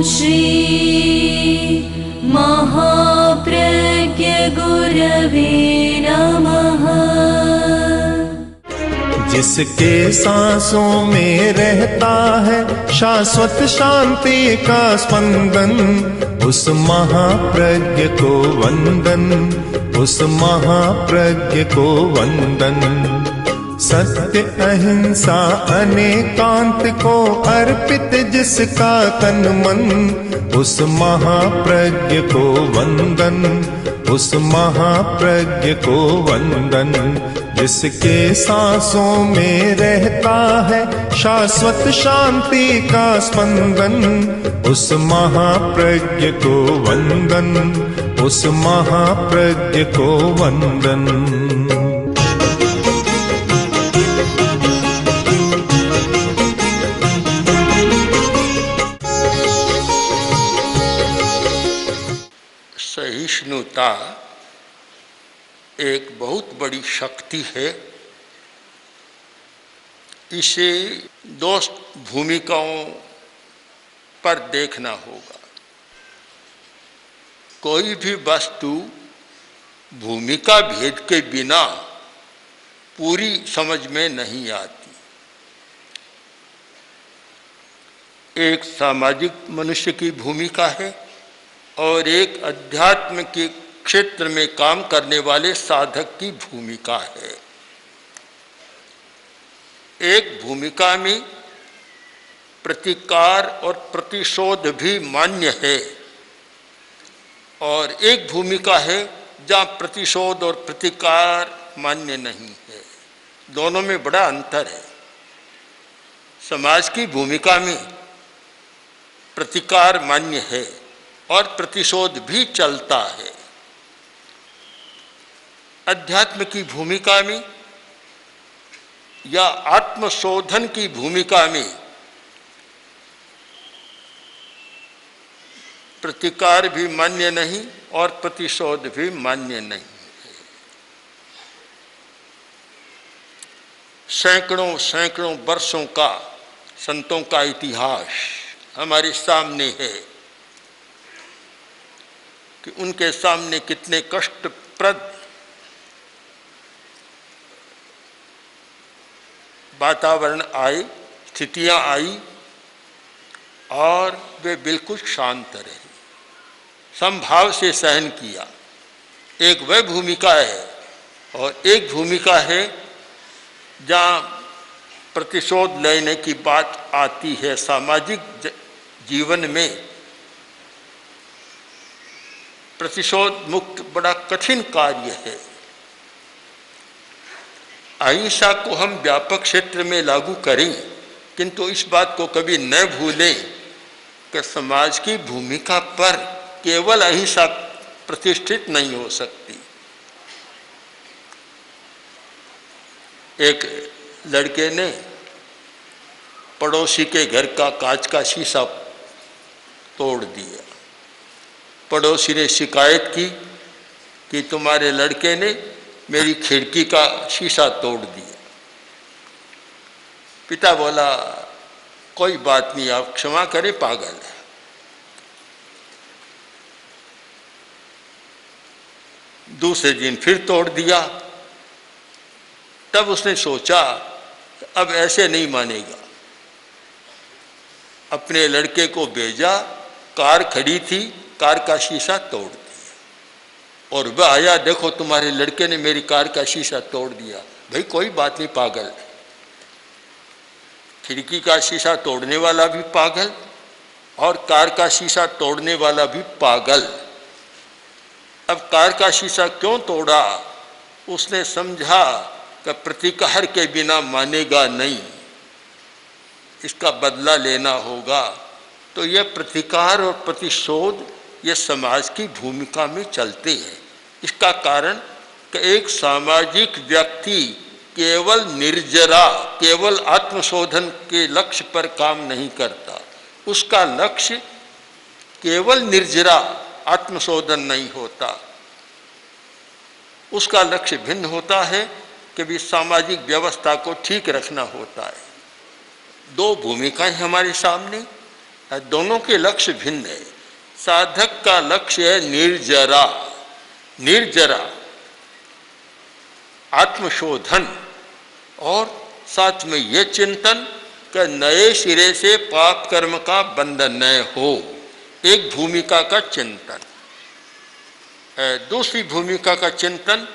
श्री महाप्रज्ञ गुरवे नमः। जिसके सांसों में रहता है शाश्वत शांति का स्पंदन, उस महाप्रज्ञ को वंदन, उस महाप्रज्ञ को वंदन। सत्य अहिंसा अनेकांत को अर्पित जिसका तन मन, उस महाप्रज्ञ को वंदन, उस महाप्रज्ञ को वंदन। जिसके सांसों में रहता है शाश्वत शांति का स्पंदन, उस महाप्रज्ञ को वंदन, उस महाप्रज्ञ को वंदन। सहिष्णुता एक बहुत बड़ी शक्ति है। इसे दो भूमिकाओं पर देखना होगा। कोई भी वस्तु भूमिका भेद के बिना पूरी समझ में नहीं आती। एक सामाजिक मनुष्य की भूमिका है और एक अध्यात्म के क्षेत्र में काम करने वाले साधक की भूमिका है। एक भूमिका में प्रतिकार और प्रतिशोध भी मान्य है और एक भूमिका है जहाँ प्रतिशोध और प्रतिकार मान्य नहीं है। दोनों में बड़ा अंतर है। समाज की भूमिका में प्रतिकार मान्य है और प्रतिशोध भी चलता है। अध्यात्म की भूमिका में या आत्मशोधन की भूमिका में प्रतिकार भी मान्य नहीं और प्रतिशोध भी मान्य नहीं है। सैकड़ों सैकड़ों वर्षों का संतों का इतिहास हमारे सामने है कि उनके सामने कितने कष्टप्रद वातावरण आए, स्थितियां आई और वे बिल्कुल शांत रहे, समभाव से सहन किया। एक वह भूमिका है और एक भूमिका है जहाँ प्रतिशोध लेने की बात आती है। सामाजिक जीवन में प्रतिशोध मुक्त बड़ा कठिन कार्य है। अहिंसा को हम व्यापक क्षेत्र में लागू करें, किंतु इस बात को कभी न भूलें कि समाज की भूमिका पर केवल अहिंसा प्रतिष्ठित नहीं हो सकती। एक लड़के ने पड़ोसी के घर का कांच का शीशा तोड़ दिया। पड़ोसी ने शिकायत की कि तुम्हारे लड़के ने मेरी खिड़की का शीशा तोड़ दिया। पिता बोला, कोई बात नहीं, आप क्षमा करें, पागल है। दूसरे दिन फिर तोड़ दिया। तब उसने सोचा अब ऐसे नहीं मानेगा। अपने लड़के को भेजा, कार खड़ी थी, कार का शीशा तोड़ दिया और वह आया, देखो तुम्हारे लड़के ने मेरी कार का शीशा तोड़ दिया। भाई कोई बात नहीं, पागल। खिड़की का शीशा तोड़ने वाला भी पागल और कार का शीशा तोड़ने वाला भी पागल। अब कार का शीशा क्यों तोड़ा? उसने समझा कि प्रतिकार के बिना मानेगा नहीं, इसका बदला लेना होगा। तो यह प्रतिकार और प्रतिशोध ये समाज की भूमिका में चलते हैं। इसका कारण कि एक सामाजिक व्यक्ति केवल निर्जरा, केवल आत्मशोधन के लक्ष्य पर काम नहीं करता। उसका लक्ष्य केवल निर्जरा आत्मशोधन नहीं होता। उसका लक्ष्य भिन्न होता है कि भी सामाजिक व्यवस्था को ठीक रखना होता है। दो भूमिकाएं हमारे सामने, दोनों के लक्ष्य भिन्न है। साधक का लक्ष्य है निर्जरा, निर्जरा आत्मशोधन, और साथ में यह चिंतन कि नए सिरे से पाप कर्म का बंधन न हो, एक भूमिका का चिंतन। दूसरी भूमिका का चिंतन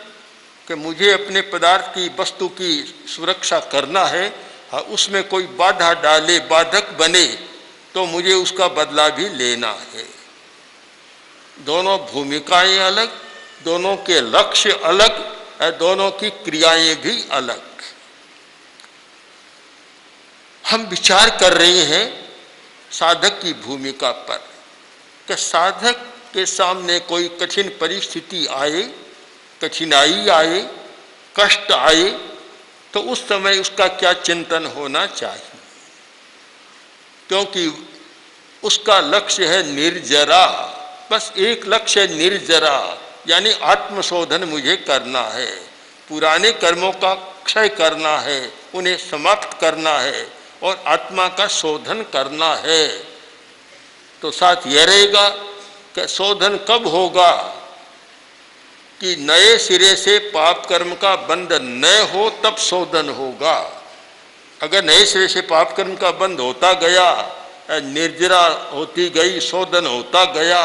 कि मुझे अपने पदार्थ की, वस्तु की सुरक्षा करना है, उसमें कोई बाधा डाले, बाधक बने तो मुझे उसका बदला भी लेना है। दोनों भूमिकाएं अलग, दोनों के लक्ष्य अलग, दोनों की क्रियाएं भी अलग। हम विचार कर रहे हैं साधक की भूमिका पर कि साधक के सामने कोई कठिन परिस्थिति आए, कठिनाई आए, कष्ट आए, तो उस समय उसका क्या चिंतन होना चाहिए, क्योंकि उसका लक्ष्य है निर्जरा, बस एक लक्ष्य है निर्जरा, यानी आत्मशोधन मुझे करना है, पुराने कर्मों का क्षय करना है, उन्हें समाप्त करना है और आत्मा का शोधन करना है। तो साथ यह रहेगा कि शोधन कब होगा कि नए सिरे से पाप कर्म का बंधन न हो, तब शोधन होगा। अगर नए सिरे से पाप कर्म का बंध होता गया, निर्जरा होती गई, शोधन होता गया,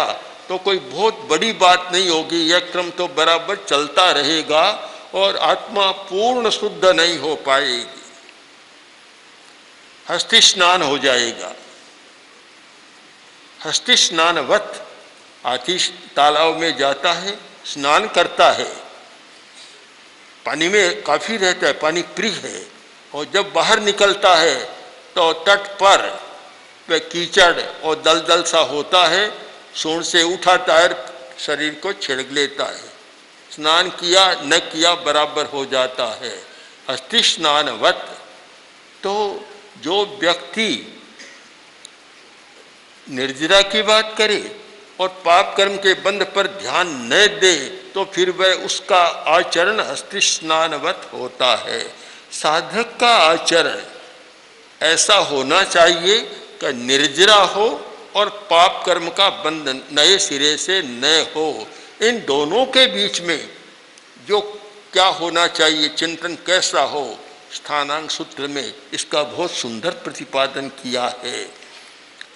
तो कोई बहुत बड़ी बात नहीं होगी, यह क्रम तो बराबर चलता रहेगा और आत्मा पूर्ण शुद्ध नहीं हो पाएगी, हस्ति स्नान हो जाएगा। हस्ति स्नानवत हाथी तालाब में जाता है, स्नान करता है, पानी में काफी रहता है, पानी प्रिय है, और जब बाहर निकलता है तो तट पर वह कीचड़ और दलदल सा होता है, सूंड से उठाता है, शरीर को छिड़क लेता है, स्नान किया न किया बराबर हो जाता है, हस्ति स्नानवत। तो जो व्यक्ति निर्जरा की बात करे और पाप कर्म के बंध पर ध्यान न दे, तो फिर वह उसका आचरण हस्ति स्नानवत होता है। साधक का आचरण ऐसा होना चाहिए कि निर्जरा हो और पाप कर्म का बंधन नए सिरे से न हो। इन दोनों के बीच में जो क्या होना चाहिए, चिंतन कैसा हो, स्थानांक सूत्र में इसका बहुत सुंदर प्रतिपादन किया है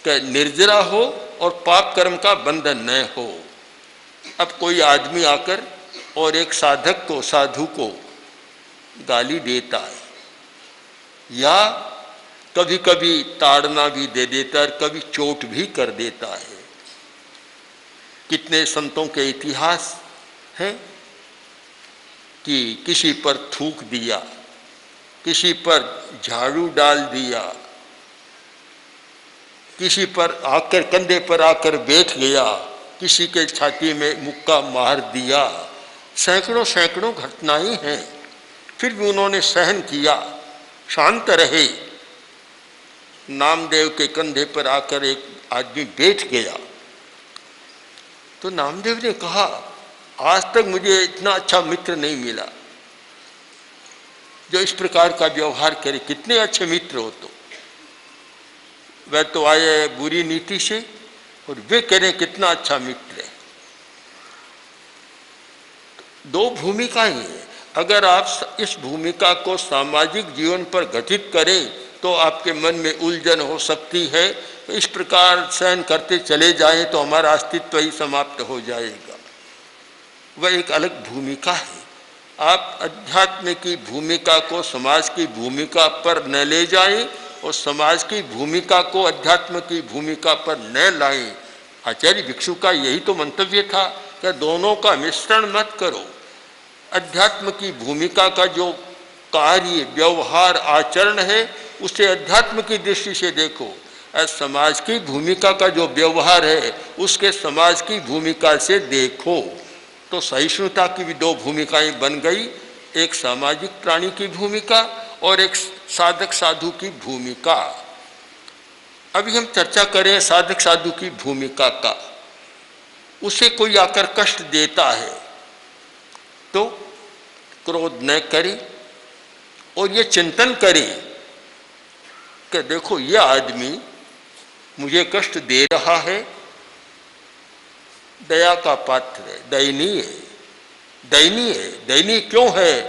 कि निर्जरा हो और पाप कर्म का बंधन न हो। अब कोई आदमी आकर और एक साधक को, साधु को गाली देता है, या कभी कभी ताड़ना भी दे देता है, कभी चोट भी कर देता है। कितने संतों के इतिहास हैं कि किसी पर थूक दिया, किसी पर झाड़ू डाल दिया, किसी पर आकर कंधे पर आकर बैठ गया, किसी के छाती में मुक्का मार दिया। सैकड़ों सैकड़ों घटनाएं हैं, फिर भी उन्होंने सहन किया, शांत रहे। नामदेव के कंधे पर आकर एक आदमी बैठ गया तो नामदेव ने कहा, आज तक मुझे इतना अच्छा मित्र नहीं मिला जो इस प्रकार का व्यवहार करे। कितने अच्छे मित्र हो, तो वह तो आए बुरी नीति से और वे करें कितना अच्छा मित्र है। दो भूमिकाएं हैं, अगर आप इस भूमिका को सामाजिक जीवन पर घटित करें तो आपके मन में उलझन हो सकती है। इस प्रकार सहन करते चले जाएं तो हमारा अस्तित्व ही समाप्त हो जाएगा। वह एक अलग भूमिका है। आप अध्यात्म की भूमिका को समाज की भूमिका पर न ले जाएं और समाज की भूमिका को अध्यात्म की भूमिका पर न लाएं। आचार्य भिक्षु का यही तो मंतव्य था कि दोनों का मिश्रण मत करो। अध्यात्म की भूमिका का जो कार्य, व्यवहार, आचरण है उसे अध्यात्म की दृष्टि से देखो, और समाज की भूमिका का जो व्यवहार है उसके समाज की भूमिका से देखो। तो सहिष्णुता की भी दो भूमिकाएं बन गई, एक सामाजिक प्राणी की भूमिका और एक साधक साधु की भूमिका। अभी हम चर्चा करें साधक साधु की भूमिका का। उसे कोई आकर कष्ट देता है तो क्रोध न करे और ये चिंतन करे कि देखो ये आदमी मुझे कष्ट दे रहा है, दया का पात्र है, दयनीय है। दयनीय है। दयनीय क्यों है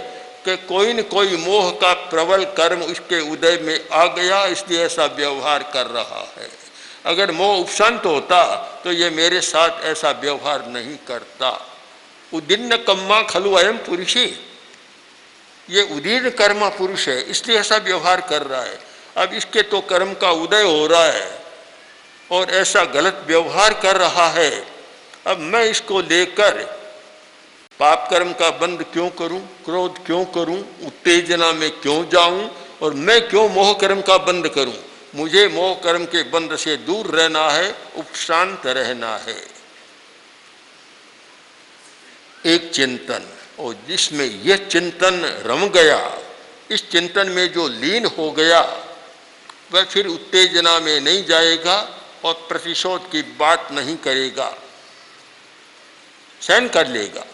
कि कोई न कोई मोह का प्रबल कर्म उसके उदय में आ गया, इसलिए ऐसा व्यवहार कर रहा है। अगर मोह उपशांत होता तो ये मेरे साथ ऐसा व्यवहार नहीं करता। उदीर्ण कम्मा खलु अयम पुरुषी, ये उदीर्ण कर्मा पुरुष है, इसलिए ऐसा व्यवहार कर रहा है। अब इसके तो कर्म का उदय हो रहा है और ऐसा गलत व्यवहार कर रहा है। अब मैं इसको लेकर पाप कर्म का बंध क्यों करूं, क्रोध क्यों करूं, उत्तेजना में क्यों जाऊं, और मैं क्यों मोह कर्म का बंध करूं। मुझे मोह कर्म के बंध से दूर रहना है, उपशांत रहना है। एक चिंतन, और जिसमें यह चिंतन रम गया, इस चिंतन में जो लीन हो गया, वह फिर उत्तेजना में नहीं जाएगा और प्रतिशोध की बात नहीं करेगा, सहन कर लेगा।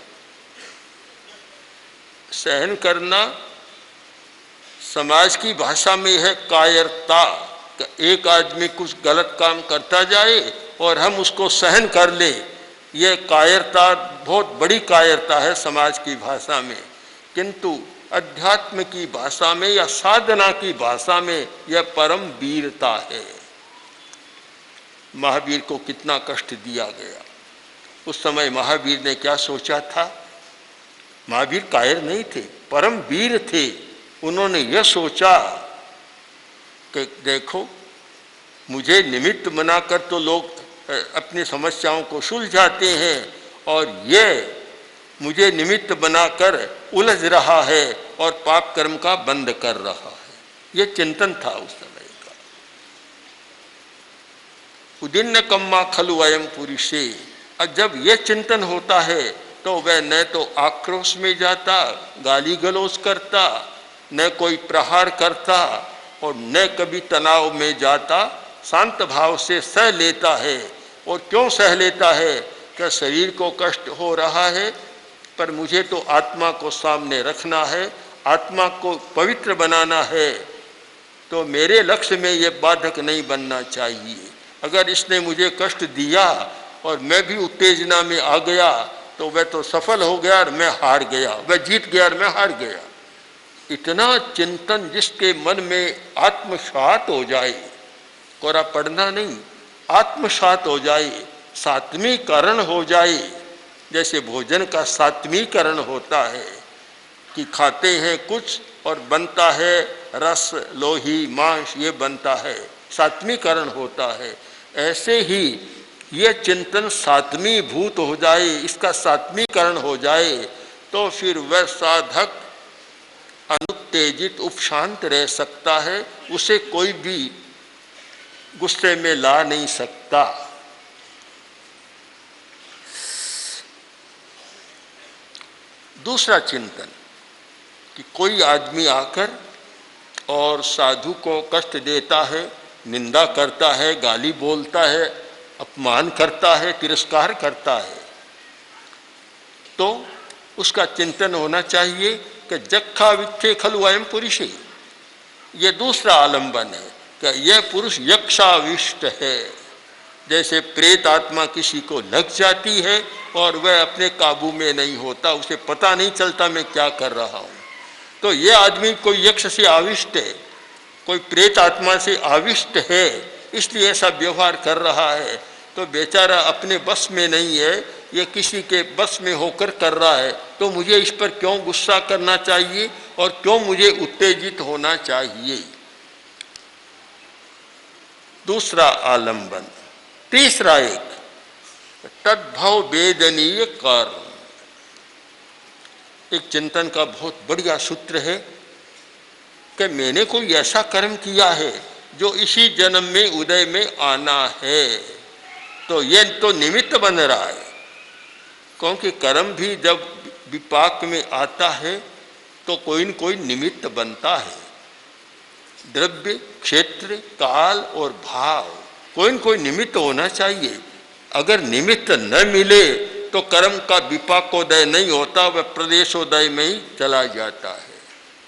सहन करना समाज की भाषा में है कायरता। एक आदमी कुछ गलत काम करता जाए और हम उसको सहन कर ले, यह कायरता बहुत बड़ी कायरता है समाज की भाषा में। किंतु अध्यात्म की भाषा में या साधना की भाषा में यह परम वीरता है। महावीर को कितना कष्ट दिया गया, उस समय महावीर ने क्या सोचा था। महावीर कायर नहीं थे, परम वीर थे। उन्होंने यह सोचा कि देखो, मुझे निमित्त बनाकर तो लोग अपनी समस्याओं को सुलझाते हैं और ये मुझे निमित्त बनाकर उलझ रहा है और पाप कर्म का बंद कर रहा है। यह चिंतन था उस समय का। उदीन्न कम्मा खलु अयम पुरुषे। और जब यह चिंतन होता है तो वह न तो आक्रोश में जाता, गाली गलौज करता, न कोई प्रहार करता और न कभी तनाव में जाता। शांत भाव से सह लेता है। और क्यों सह लेता है कि शरीर को कष्ट हो रहा है, पर मुझे तो आत्मा को सामने रखना है, आत्मा को पवित्र बनाना है, तो मेरे लक्ष्य में ये बाधक नहीं बनना चाहिए। अगर इसने मुझे कष्ट दिया और मैं भी उत्तेजना में आ गया तो वह तो सफल हो गया और मैं हार गया, वह जीत गया और मैं हार गया। इतना चिंतन जिसके मन में आत्मसात हो जाए, कोरा पढ़ना नहीं, आत्मसात हो जाए, सात्मीकरण हो जाए। जैसे भोजन का सात्मीकरण होता है कि खाते हैं कुछ और बनता है रस, लोही, मांस, ये बनता है, सात्मीकरण होता है। ऐसे ही यह चिंतन सात्मीभूत हो जाए, इसका सात्मीकरण हो जाए, तो फिर वह साधक अनुत्तेजित उपशांत रह सकता है। उसे कोई भी गुस्से में ला नहीं सकता। दूसरा चिंतन कि कोई आदमी आकर और साधु को कष्ट देता है, निंदा करता है, गाली बोलता है, अपमान करता है, तिरस्कार करता है, तो उसका चिंतन होना चाहिए कि जक्खा वित्थे खलु अयम पुरुषी। ये दूसरा आलंबन है कि यह पुरुष यक्षाविष्ट है। जैसे प्रेत आत्मा किसी को लग जाती है और वह अपने काबू में नहीं होता, उसे पता नहीं चलता मैं क्या कर रहा हूँ, तो यह आदमी कोई यक्ष से आविष्ट है, कोई प्रेत आत्मा से आविष्ट है, इसलिए ऐसा व्यवहार कर रहा है। तो बेचारा अपने बस में नहीं है, ये किसी के बस में होकर कर रहा है, तो मुझे इस पर क्यों गुस्सा करना चाहिए और क्यों मुझे उत्तेजित होना चाहिए। दूसरा आलंबन। तीसरा एक तद्भव वेदनीय कर्म। एक चिंतन का बहुत बढ़िया सूत्र है कि मैंने कोई ऐसा कर्म किया है जो इसी जन्म में उदय में आना है, तो ये तो निमित्त बन रहा है। क्योंकि कर्म भी जब विपाक में आता है तो कोई न कोई निमित्त बनता है। द्रव्य, क्षेत्र, काल और भाव, कोई न कोई निमित्त होना चाहिए। अगर निमित्त न मिले तो कर्म का विपाकोदय नहीं होता, वह प्रदेशोदय में ही चला जाता है।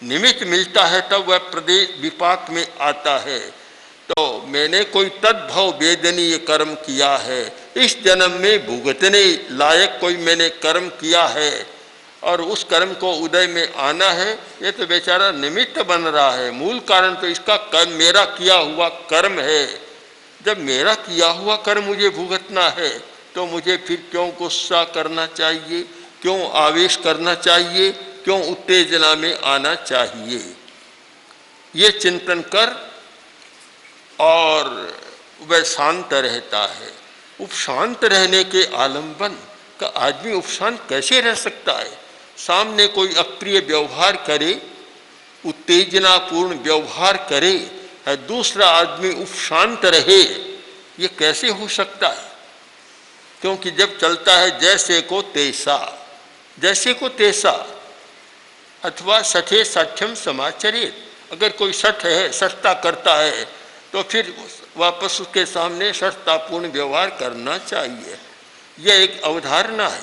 निमित्त मिलता है तब वह प्रदेश विपाक में आता है। तो मैंने कोई तद्भव वेदनीय कर्म किया है, इस जन्म में भुगतने लायक कोई मैंने कर्म किया है और उस कर्म को उदय में आना है। ये तो बेचारा निमित्त बन रहा है, मूल कारण तो इसका कर्म, मेरा किया हुआ कर्म है। जब मेरा किया हुआ कर्म मुझे भुगतना है तो मुझे फिर क्यों गुस्सा करना चाहिए, क्यों आवेश करना चाहिए, क्यों उत्तेजना में आना चाहिए। ये चिंतन कर और वह शांत रहता है। उपशांत रहने के आलंबन का आदमी उपशांत कैसे रह सकता है? सामने कोई अप्रिय व्यवहार करे, उत्तेजनापूर्ण व्यवहार करे, दूसरा आदमी उपशांत रहे, ये कैसे हो सकता है? क्योंकि जब चलता है जैसे को तैसा, जैसे को तैसा, अथवा सठे साठ्यम समाचरित। अगर कोई सठ है, सठता करता है, तो फिर वापस उसके सामने सठतापूर्ण व्यवहार करना चाहिए। यह एक अवधारणा है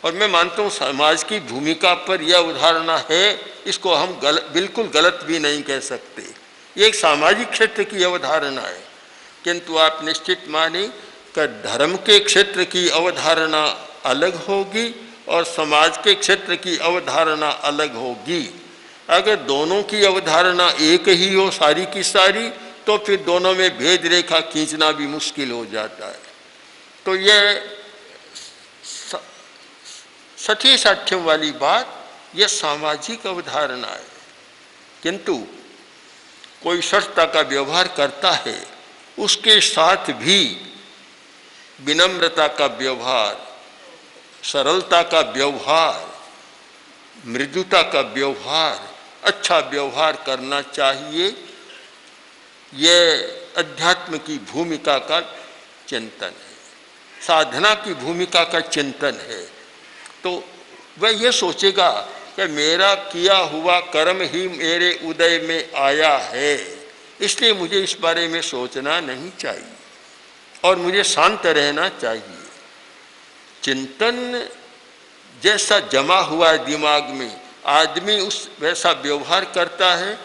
और मैं मानता हूँ समाज की भूमिका पर यह अवधारणा है, इसको हम बिल्कुल गलत भी नहीं कह सकते। ये एक सामाजिक क्षेत्र की अवधारणा है, किंतु आप निश्चित माने कि धर्म के क्षेत्र की अवधारणा अलग होगी और समाज के क्षेत्र की अवधारणा अलग होगी। अगर दोनों की अवधारणा एक ही हो सारी की सारी, तो फिर दोनों में भेद रेखा खींचना भी मुश्किल हो जाता है। तो यह सठी साठ्यम वाली बात, यह सामाजिक अवधारणा है। किंतु कोई सठता का व्यवहार करता है, उसके साथ भी विनम्रता का व्यवहार, सरलता का व्यवहार, मृदुता का व्यवहार, अच्छा व्यवहार करना चाहिए। यह अध्यात्म की भूमिका का चिंतन है, साधना की भूमिका का चिंतन है। तो वह यह सोचेगा कि मेरा किया हुआ कर्म ही मेरे उदय में आया है, इसलिए मुझे इस बारे में सोचना नहीं चाहिए और मुझे शांत रहना चाहिए। चिंतन जैसा जमा हुआ है दिमाग में, आदमी उस वैसा व्यवहार करता है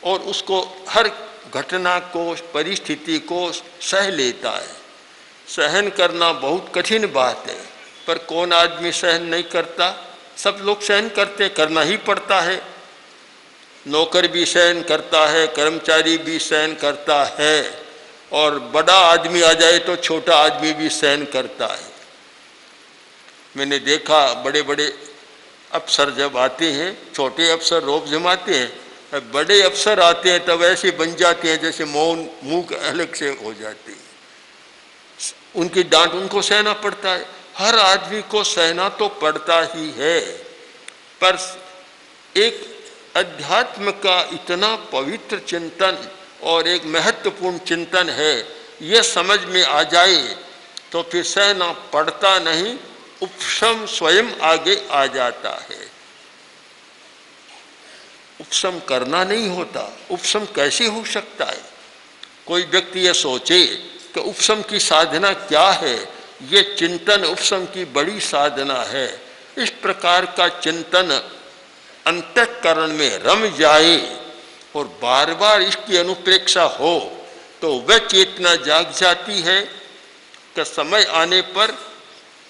और उसको हर घटना को, परिस्थिति को सह लेता है। सहन करना बहुत कठिन बात है, पर कौन आदमी सहन नहीं करता? सब लोग सहन करते, करना ही पड़ता है। नौकर भी सहन करता है, कर्मचारी भी सहन करता है, और बड़ा आदमी आ जाए तो छोटा आदमी भी सहन करता है। मैंने देखा बड़े बड़े अफसर जब आते हैं, छोटे अफसर रोब जमाते हैं, बड़े अफसर आते हैं तब ऐसे बन जाते हैं जैसे मौन मुंह अलग से हो जाते हैं। उनकी डांट उनको सहना पड़ता है। हर आदमी को सहना तो पड़ता ही है, पर एक अध्यात्म का इतना पवित्र चिंतन और एक महत्वपूर्ण चिंतन है, यह समझ में आ जाए तो फिर सहना पड़ता नहीं, उपशम स्वयं आगे आ जाता है। उपशम करना नहीं होता। उपशम कैसे हो सकता है? कोई व्यक्ति यह सोचे कि उपशम की साधना क्या है, ये चिंतन उपशम की बड़ी साधना है। इस प्रकार का चिंतन अंतःकरण में रम जाए और बार बार इसकी अनुप्रेक्षा हो तो वह चेतना जाग जाती है कि समय आने पर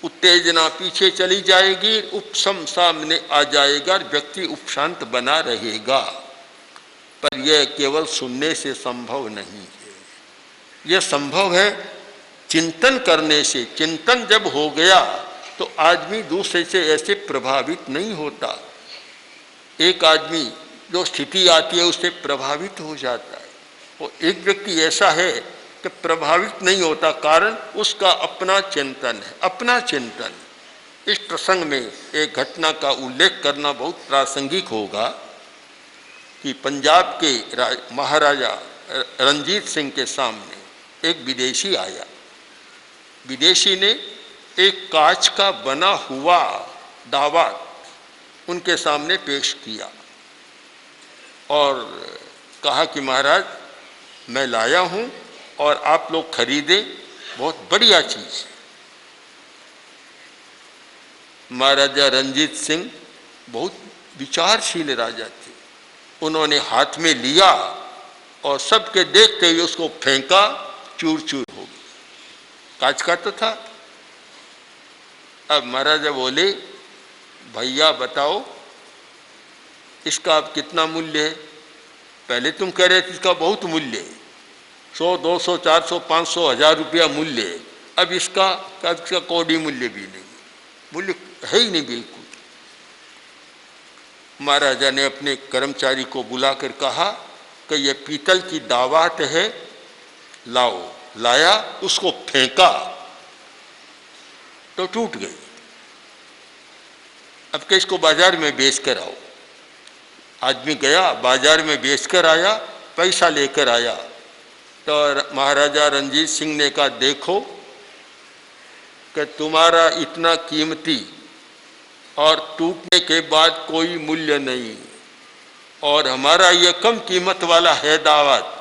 उत्तेजना पीछे चली जाएगी, उपशम सामने आ जाएगा, व्यक्ति उपशांत बना रहेगा। पर यह केवल सुनने से संभव नहीं है, यह संभव है चिंतन करने से। चिंतन जब हो गया तो आदमी दूसरे से ऐसे प्रभावित नहीं होता। एक आदमी जो स्थिति आती है उससे प्रभावित हो जाता है, और एक व्यक्ति ऐसा है कि प्रभावित नहीं होता, कारण उसका अपना चिंतन है, अपना चिंतन। इस प्रसंग में एक घटना का उल्लेख करना बहुत प्रासंगिक होगा कि पंजाब के महाराजा रणजीत सिंह के सामने एक विदेशी आया। विदेशी ने एक कांच का बना हुआ दावत उनके सामने पेश किया और कहा कि महाराज मैं लाया हूँ और आप लोग खरीदें, बहुत बढ़िया चीज़। महाराजा रणजीत सिंह बहुत विचारशील राजा थे। उन्होंने हाथ में लिया और सबके देखते हुए उसको फेंका, चूर चूर हो गई। कांच का तो था। अब महाराजा बोले, भैया बताओ इसका अब कितना मूल्य है? पहले तुम कह रहे थे इसका बहुत मूल्य है, 100, 200, 400, 500, 1000 रुपया मूल्य है। अब इसका कौड़ी मूल्य भी नहीं, मूल्य है ही नहीं बिल्कुल। महाराजा ने अपने कर्मचारी को बुलाकर कहा कि यह पीतल की दावत है, लाओ। लाया, उसको फेंका तो टूट गई। अब कि इसको बाजार में बेच कर आओ। आदमी गया, बाजार में बेच कर आया, पैसा लेकर आया। तो महाराजा रंजीत सिंह ने कहा, देखो कि तुम्हारा इतना कीमती और टूटने के बाद कोई मूल्य नहीं, और हमारा ये कम कीमत वाला है दावत,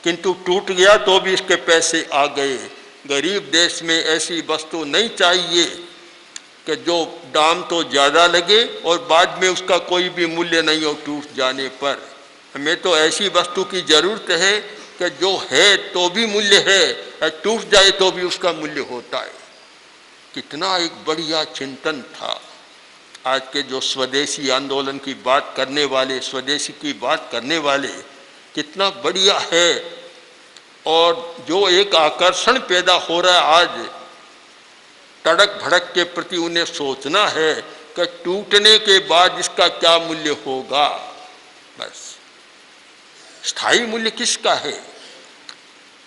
किंतु टूट गया तो भी इसके पैसे आ गए। गरीब देश में ऐसी वस्तु नहीं चाहिए कि जो दाम तो ज़्यादा लगे और बाद में उसका कोई भी मूल्य नहीं हो टूट जाने पर। हमें तो ऐसी वस्तु की ज़रूरत है कि जो है तो भी मूल्य है, और टूट जाए तो भी उसका मूल्य होता है। कितना एक बढ़िया चिंतन था। आज के जो स्वदेशी आंदोलन की बात करने वाले, स्वदेशी की बात करने वाले, कितना बढ़िया है। और जो एक आकर्षण पैदा हो रहा है आज तड़क भड़क के प्रति, उन्हें सोचना है कि टूटने के बाद इसका क्या मूल्य होगा। बस स्थायी मूल्य किसका है?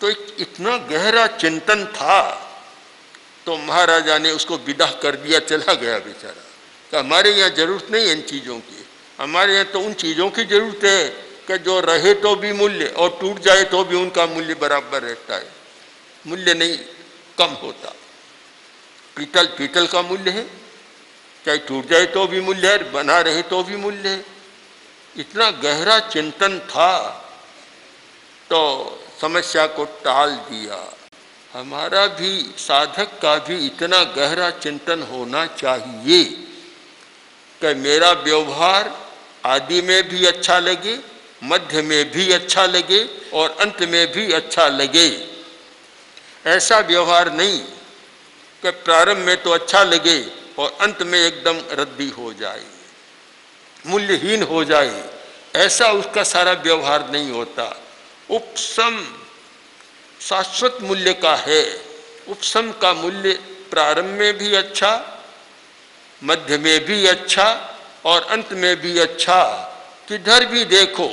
तो इतना गहरा चिंतन था। तो महाराजा ने उसको विदा कर दिया, चला गया बेचारा। कि हमारे यहाँ जरूरत नहीं है इन चीज़ों की, हमारे यहाँ तो उन चीज़ों की जरूरत है कि जो रहे तो भी मूल्य और टूट जाए तो भी उनका मूल्य बराबर रहता है, मूल्य नहीं कम होता। पीतल पीतल का मूल्य है, चाहे टूट जाए तो भी मूल्य है, बना रहे तो भी मूल्य है। इतना गहरा चिंतन था तो समस्या को टाल दिया। हमारा भी, साधक का भी इतना गहरा चिंतन होना चाहिए कि मेरा व्यवहार आदि में भी अच्छा लगे, मध्य में भी अच्छा लगे और अंत में भी अच्छा लगे। ऐसा व्यवहार नहीं कि प्रारंभ में तो अच्छा लगे और अंत में एकदम रद्दी हो जाए, मूल्यहीन हो जाए। ऐसा उसका सारा व्यवहार नहीं होता। उपशम शाश्वत मूल्य का है। उपशम का मूल्य प्रारंभ में भी अच्छा, मध्य में भी अच्छा और अंत में भी अच्छा। किधर भी देखो,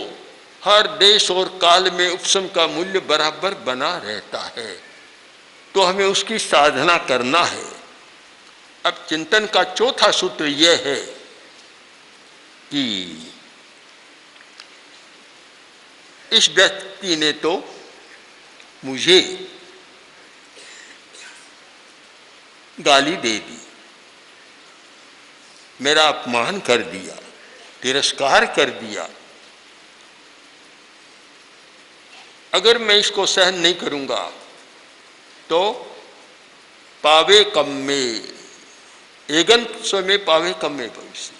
हर देश और काल में उपशम का मूल्य बराबर बना रहता है। तो हमें उसकी साधना करना है। अब चिंतन का चौथा सूत्र यह है कि इस व्यक्ति ने तो मुझे गाली दे दी, मेरा अपमान कर दिया, तिरस्कार कर दिया। अगर मैं इसको सहन नहीं करूंगा तो पावे कम में एगन स्वमें पावे कम में भविष्य,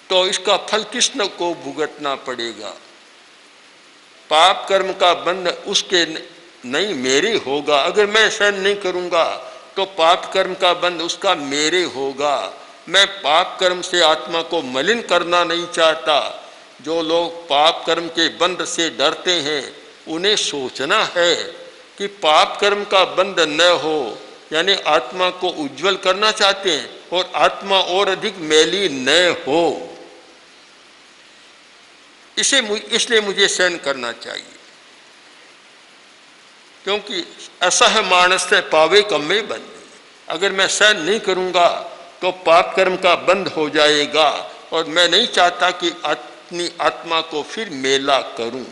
तो इसका फल कृष्ण को भुगतना पड़ेगा। पाप कर्म का बंध उसके नहीं मेरे होगा। अगर मैं सहन नहीं करूंगा तो पाप कर्म का बंध उसका मेरे होगा। मैं पाप कर्म से आत्मा को मलिन करना नहीं चाहता। जो लोग पाप कर्म के बंध से डरते हैं उन्हें सोचना है कि पाप कर्म का बंध न हो, यानी आत्मा को उज्जवल करना चाहते हैं और आत्मा और अधिक मैली न हो, इसलिए मुझे सहन करना चाहिए। क्योंकि असह मानस से पावे कम में बंध। अगर मैं सहन नहीं करूंगा तो पाप कर्म का बंध हो जाएगा और मैं नहीं चाहता कि अपनी आत्मा को फिर मेला करूं।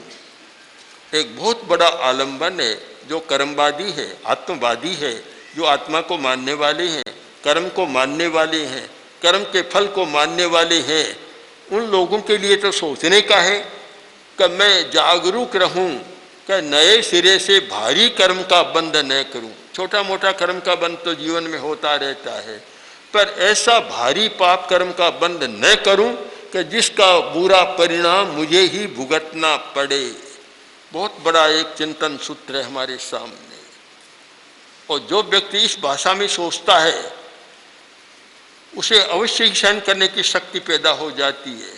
एक बहुत बड़ा आलंबन है जो कर्मवादी है, आत्मवादी है, जो आत्मा को मानने वाले हैं, कर्म को मानने वाले हैं, कर्म के फल को मानने वाले हैं। उन लोगों के लिए तो सोचने का है कि मैं जागरूक रहूं कि नए सिरे से भारी कर्म का बंध न करूं। छोटा मोटा कर्म का बंध तो जीवन में होता रहता है, पर ऐसा भारी पाप कर्म का बंध न करूं कि जिसका बुरा परिणाम मुझे ही भुगतना पड़े। बहुत बड़ा एक चिंतन सूत्र है हमारे सामने, और जो व्यक्ति इस भाषा में सोचता है उसे अवश्य ही सहन करने की शक्ति पैदा हो जाती है।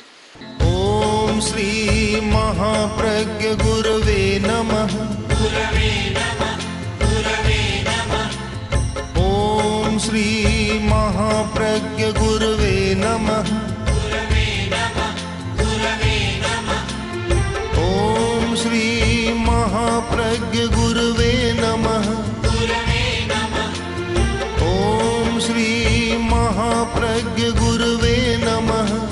ओम श्री महाप्रज्ञ गुरवे नमः। ओम श्री महाप्रज्ञ गुरवे नमः। ओम श्री महाप्रज्ञ गुरवे नमः। ओम श्री महाप्रज्ञ गुरवे नमः।